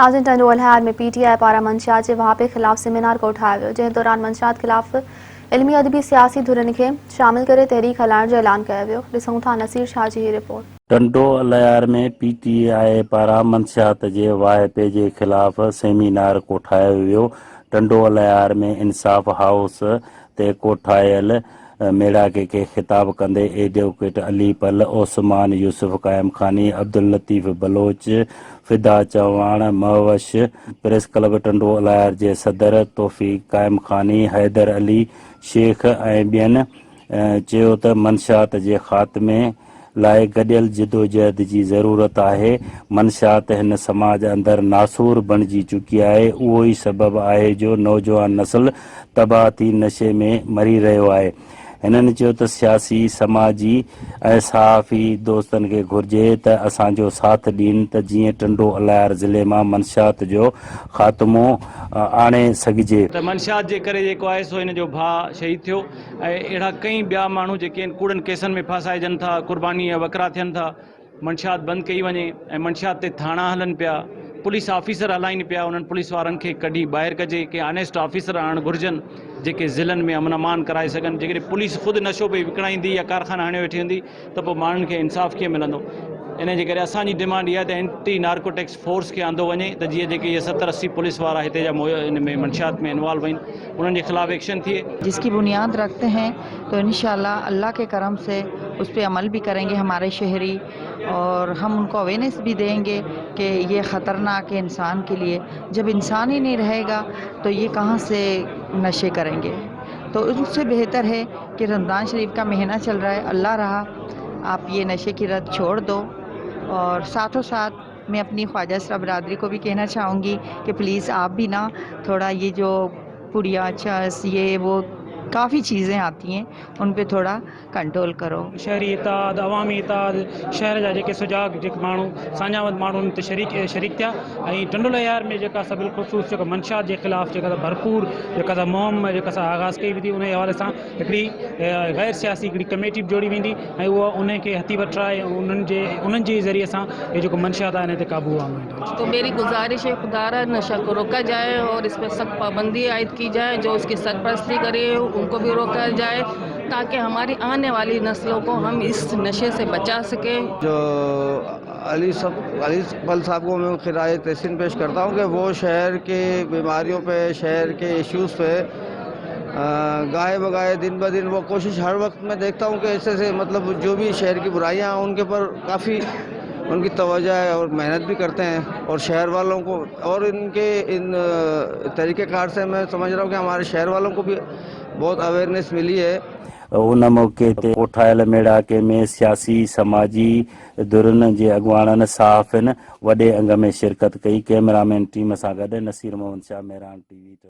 नाज़रीन, ٹنڈوالهيار में PTI पारां मंशियात जे वहापे ख़िलाफ़ सेमिनार को ठाहियो वियो, जंहिं दौरान मंशियात ख़िलाफ़ इल्मी अदबी सियासी धुरनि खे शामिल करे तहरीक हलाइण जो ऐलान कयो वियो। ॾिसूं था नसीर शाह जी ही रिपोर्ट। ٹنڈوالهيار में PTI पारां मंशियात जे वाइपे जे ख़िलाफ़ सेमिनार को ठाहियो वियो। ٹنڈوالهيار में इंसाफ़ हाउस ते कोठायल मेड़ाके खे ख़िताब कंदे एडवोकेट अली पल, ओस्मान यूसुफ कायम खानी, अब्दुल लतीफ़ बलोच, फिदा चवाण, महवश, प्रेस क्लब ٹنڈوالهيار जे सदर तौफ़ीक़ कायम खानी, हैदर अली शेख ऐं ॿियनि चयो त मंशियात जे ख़ात्मे लाइ गॾियल जिदोजहद जी ज़रूरत आहे। मंशियात हिन समाज अंदरि नासूर बणिजी चुकी आहे। उहो ई सबबु आहे जो नौजवान नस्ल तबाह थी नशे में मरी रहियो आहे। हिननि चयो त सियासी, समाजी ऐं सहाफ़ी दोस्तनि खे घुर्जे त असांजो साथ ॾियनि त जीअं ٹنڈوالهيار ज़िले मां मंशियात जो ख़ात्मो आणे सघिजे। मंशियात जे करे जेको आहे सो हिन जो भाउ शहीद थियो ऐं अहिड़ा कई ॿिया माण्हू जेके आहिनि कूड़नि केसनि में फासाइजनि था, क़ुर्बानी या वकरा थियनि था। मंशियात बंदि कई वञे ऐं मंशियात ते थाणा हलनि पिया, पुलिस ऑफिसर हलाइनि पिया, उन्हनि पुलिस वारनि खे कढी ॿाहिरि कजे, के ऑनेस्ट ऑफिसर आणणु घुरिजनि जेके ज़िलनि में अमन अमान कराए सघनि। जेकॾहिं पुलिस ख़ुदि नशो पई विकिणाईंदी या कारखाना हाणे वेठी हूंदी त पोइ माण्हुनि खे इंसाफ़ कीअं मिलंदो। इन जे करे असांजी डिमांड इहा त एंटी नार्कोटिक्स फोर्स खे आंदो वञे त जीअं जेके इहे 70-80 पुलिस वारा हिते जा इन में मंशियात में इन्वॉल्व आहिनि उन्हनि जे ख़िलाफ़ एक्शन थिए। जिसकी बुनियाद रखते हैं तो इंशाल्लाह अल्लाह के करम से उस पर अमल भी करेंगे हमारे शहरी, और हम उनको अवेयरनेस भी देंगे कि ये ख़तरनाक है इंसान के लिए। जब इंसान ही नहीं रहेगा तो ये कहाँ से नशे करेंगे। तो उससे बेहतर है कि रमज़ान शरीफ का महीना चल रहा है, अल्लाह रहा आप ये नशे की लत छोड़ दो। और साथों साथ मैं अपनी ख्वाजा असरा बरादरी को भी कहना चाहूँगी कि प्लीज़ आप भी ना थोड़ा ये जो पुड़िया, चस, ये वो काफ़ी चीज़ें आती हैं उन पे थोड़ा कंट्रोल करो। शहरी इताद, अवामी इताद, शहर जा जेके सुजाग जेके माण्हू साञावत माण्हू उन ते शरीक थिया ऐं ٹنڈوالهيار में जेका सा बिलख़ुसूस जेका मंशियात जे ख़िलाफ़ जेका भरपूर जेका सा मुहिम जेका सा आगाज़ कई वेंदी, उन हवाले सां हिकिड़ी गैर सियासी हिकिड़ी कमेटी जोड़ी वेंदी ऐं उहा उन खे हथी वठाए उन्हनि जे ज़रिए सां ये जेको मंशियात आहे इन ते काबू आणो। तो मेरी गुजारिश है खुदारा नशा को रोका जाए और इस पर सख्त पाबंदी आयद की जाए। जो उसकी सरपरस्ती करे उनको भी रोका जाए ताकि हमारी आने वाली नस्लों को हम इस नशे से बचा सकें। जो अली पल साहब को मैं खिराए तहसीन पेश करता हूँ कि वो शहर के बीमारियों पे, शहर के इश्यूज़ पे गाहे बगाहे दिन ब दिन वो कोशिश हर वक्त मैं देखता हूँ कि ऐसे से मतलब जो भी शहर की बुराइयाँ हैं उनके ऊपर काफ़ी उनकी तवज्जो है और मेहनत भी करते हैं। और शहर वालों को और इनके इन तरीक़ेकार से मैं समझ रहा हूँ कि हमारे शहर वालों को भी बहुत अवेयरनेस मिली है। उन मौक़े ते कोठायल मेड़ाके में सियासी, समाजी धुरनि जे अॻुवाणनि, सहाफ़िन वॾे अंग में शिरकत कई। कैमरामैन टीम सां गॾु नसीर मोहन शाह, मेहरान TV।